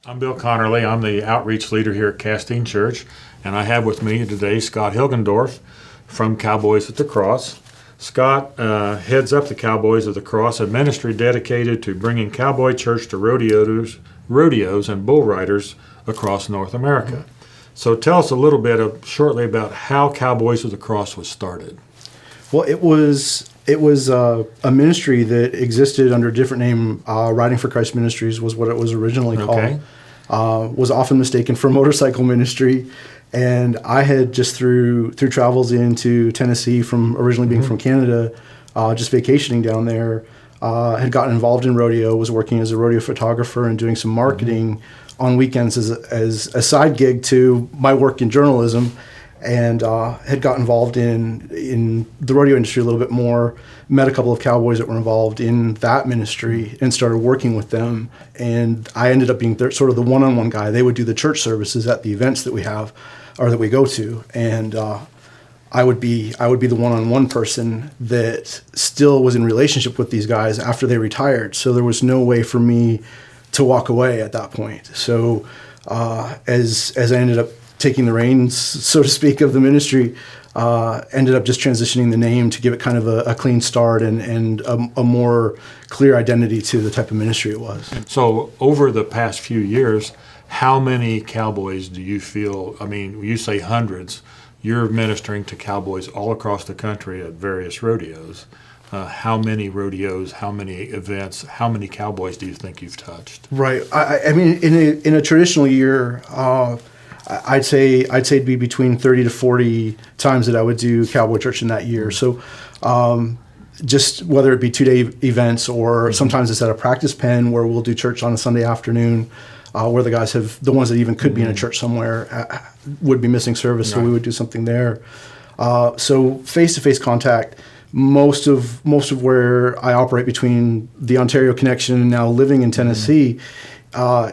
I'm Bill Connerly. I'm the outreach leader here at Castine Church, and I have with me today Scott Hilgendorf from Cowboys at the Cross. Scott heads up the Cowboys of the Cross, a ministry dedicated to bringing cowboy church to rodeos and bull riders across North America. So tell us a little bit shortly about how Cowboys of the Cross was started. Well, it was a ministry that existed under a different name. Riding for Christ Ministries was what it was originally called. Was often mistaken for motorcycle ministry, and I had just through travels into Tennessee from originally being from Canada, just vacationing down there, had gotten involved in rodeo. Was working as a rodeo photographer and doing some marketing on weekends as a side gig to my work in journalism. And had got involved in the rodeo industry a little bit more, met a couple of cowboys that were involved in that ministry and started working with them. And I ended up being sort of the one-on-one guy. They would do the church services at the events that we have or that we go to. And I would be the one-on-one person that still was in relationship with these guys after they retired. So there was no way for me to walk away at that point. So as I ended up taking the reins, so to speak, of the ministry, ended up just transitioning the name to give it kind of a clean start and a more clear identity to the type of ministry it was. So over the past few years, how many cowboys do you feel, I mean, you say hundreds, you're ministering to cowboys all across the country at various rodeos. How many rodeos, how many events, how many cowboys do you think you've touched? Right. I mean, in a traditional year, I'd say it'd be between 30 to 40 times that I would do cowboy church in that year. So just whether it be 2-day events or sometimes it's at a practice pen where we'll do church on a Sunday afternoon, where the guys the ones that even could be in a church somewhere would be missing service. So we would do something there. So face-to-face contact, most of where I operate between the Ontario connection and now living in Tennessee,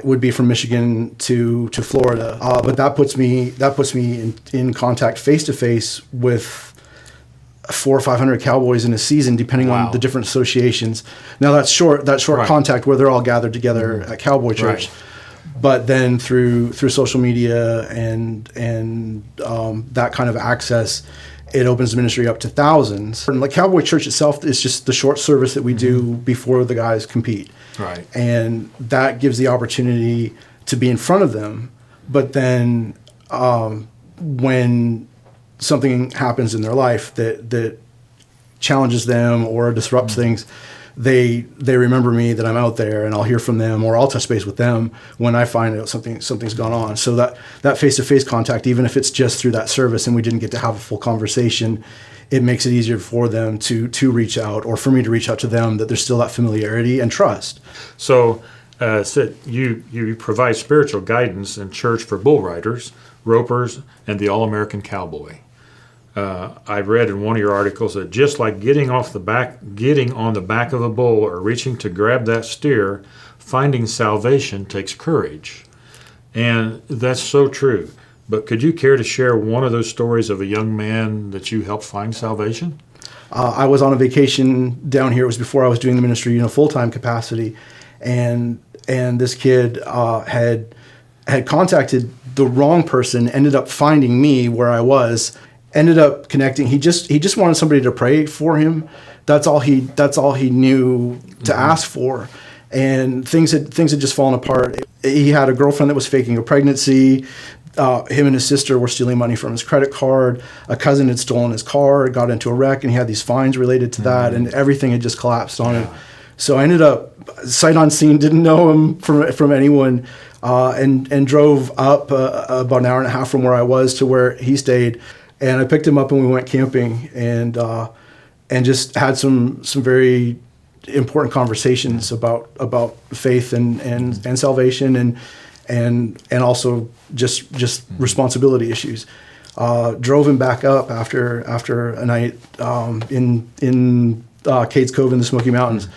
would be from Michigan to Florida, but that puts me in contact face to face with 400 or 500 cowboys in a season, depending on the different associations. Now that's short contact where they're all gathered together at Cowboy Church, but then through social media and that kind of access, it opens the ministry up to thousands. And like Cowboy Church itself is just the short service that we do before the guys compete. Right. And that gives the opportunity to be in front of them. But then when something happens in their life that challenges them or disrupts things, they remember me, that I'm out there, and I'll hear from them, or I'll touch base with them when I find out something's gone on. So that face-to-face contact, even if it's just through that service and we didn't get to have a full conversation, it makes it easier for them to reach out, or for me to reach out to them, that there's still that familiarity and trust. So you provide spiritual guidance in church for bull riders, ropers, and the all-American cowboy. I read in one of your articles that just like getting on the back of a bull or reaching to grab that steer, finding salvation takes courage. And that's so true. But could you care to share one of those stories of a young man that you helped find salvation? I was on a vacation down here. It was before I was doing the ministry in a full-time capacity. And this kid had contacted the wrong person, ended up finding me where I was, ended up connecting. He just wanted somebody to pray for him. That's all he knew to ask for. And things had just fallen apart. He had a girlfriend that was faking a pregnancy. Him and his sister were stealing money from his credit card. A cousin had stolen his car, got into a wreck, and he had these fines related to that, and everything had just collapsed on him. So I ended up, sight unseen, didn't know him from anyone, and drove up about an hour and a half from where I was to where he stayed. And I picked him up and we went camping and just had some very important conversations about faith and salvation and also just responsibility issues. Drove him back up after a night in Cades Cove in the Smoky Mountains,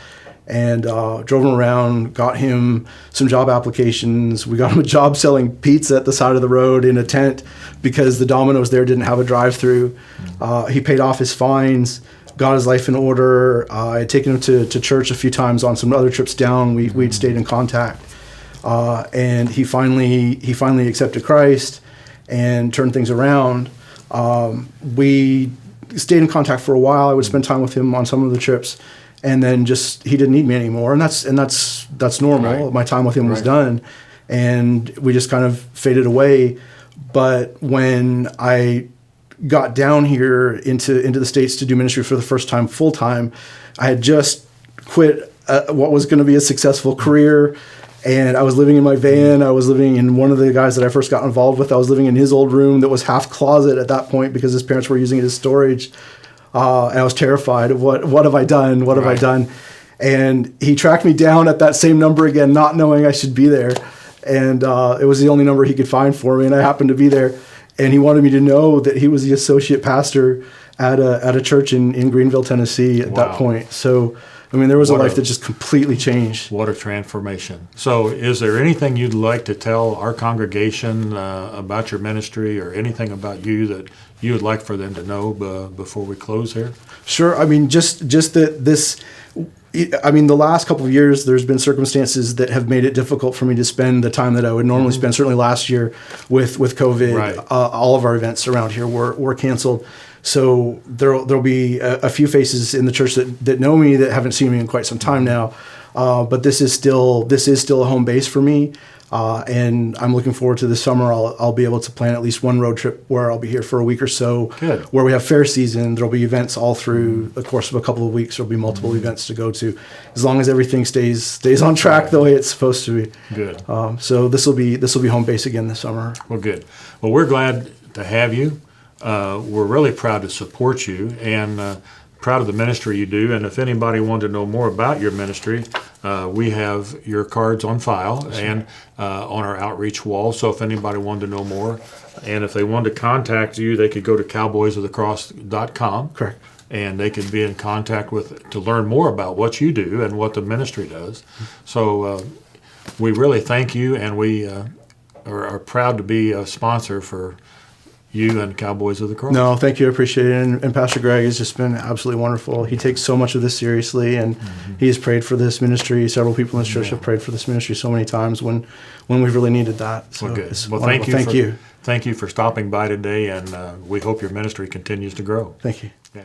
and drove him around, got him some job applications. We got him a job selling pizza at the side of the road in a tent because the Domino's there didn't have a drive-through. He paid off his fines, got his life in order. I had taken him to church a few times on some other trips down. We'd stayed in contact. and he finally accepted Christ and turned things around. We stayed in contact for a while. I would spend time with him on some of the trips, and then just he didn't need me anymore, and that's normal. Right. My time with him was done, and we just kind of faded away. But when I got down here into the States to do ministry for the first time full time, I had just quit what was going to be a successful career. And I was living in my van. I was living in one of the guys that I first got involved with. I was living in his old room that was half closet at that point because his parents were using it as storage. And I was terrified of what have I done? What have I done? And he tracked me down at that same number again, not knowing I should be there. And it was the only number he could find for me. And I happened to be there. And he wanted me to know that he was the associate pastor at a church in Greenville, Tennessee at that point. So, I mean, there was a life that just completely changed. What a transformation. So is there anything you'd like to tell our congregation about your ministry or anything about you that you would like for them to know before we close here? Sure. I mean, just that this, I mean, the last couple of years, there's been circumstances that have made it difficult for me to spend the time that I would normally spend. Certainly last year with COVID, all of our events around here were canceled. So there'll be a few faces in the church that know me that haven't seen me in quite some time now. But this is still a home base for me. And I'm looking forward to this summer. I'll be able to plan at least one road trip where I'll be here for a week or so. Good. Where we have fair season. There'll be events all through the course of a couple of weeks. There'll be multiple events to go to, as long as everything stays on track the way it's supposed to be. Good. So this will be home base again this summer. Well, good. Well, we're glad to have you. We're really proud to support you and proud of the ministry you do. And if anybody wanted to know more about your ministry, we have your cards on file and on our outreach wall. So if anybody wanted to know more, and if they wanted to contact you, they could go to cowboysofthecross.com. Correct. And they could be in contact to learn more about what you do and what the ministry does. So we really thank you, and we are proud to be a sponsor for you and Cowboys of the Cross. No, thank you. I appreciate it. And Pastor Greg has just been absolutely wonderful. He takes so much of this seriously, and he has prayed for this ministry. Several people in this church have prayed for this ministry so many times when we've really needed that. So well, good. Well, thank you. Thank you for stopping by today, and we hope your ministry continues to grow. Thank you. Yeah.